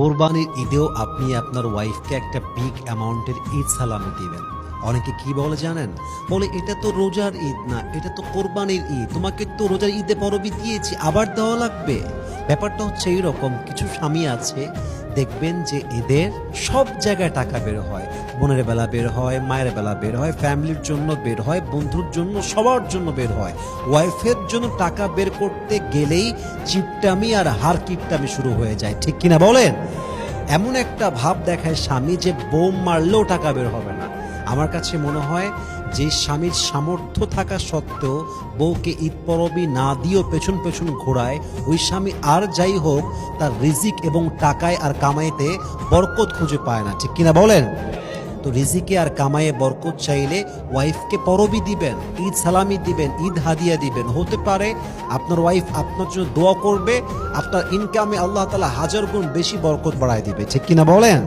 কোরবানির ঈদেও আপনি আপনার ওয়াইফকে একটা বিগ অ্যামাউন্টের ঈদ সালামি দিবেন। অনেকে কি বলে জানেন? বলে এটা তো রোজার ঈদ না, এটা তো কোরবানির ঈদ, তোমাকে তো রোজার ঈদে পরবই দিয়েছি, আবার দেওয়া লাগবে। ব্যাপারটা হচ্ছে এইরকম, কিছু স্বামী আছে দেখবেন যে এদের সব জায়গায় টাকা বের হয়, বোনের বেলা বের হয়, মায়ের বেলা বের হয়, ফ্যামিলির জন্য বের হয়, বন্ধুর জন্য, সবার জন্য বের হয়। ওয়াইফের জন্য টাকা বের করতে গেলেই চিপটামি আর হার কিপটামি শুরু হয়ে যায়, ঠিক কিনা বলেন? এমন একটা ভাব দেখায় স্বামী যে বোম মারলেও টাকা বের হবে না। আমার কাছে মনে হয় যে স্বামীর সামর্থ্য থাকা সত্ত্বেও বউকে ঈদ পরবই না দিয়েও পেছন পেছন ঘোরায়, ওই স্বামী আর যাই হোক তার রিজিক এবং টাকায় আর কামাইতে বরকত খুঁজে পায় না, ঠিক কিনা বলেন? তো রিজিকে আর কামাইয়ে বরকত চাইলে ওয়াইফকে পরবই দিবেন, ঈদ সালামি দিবেন, ঈদ হাদিয়া দিবেন। হতে পারে আপনার ওয়াইফ আপনার জন্য দোয়া করবে, আপনার ইনকামে আল্লাহ তাআলা হাজার গুণ বেশি বরকত বাড়ায় দিবে, ঠিক কিনা বলেন?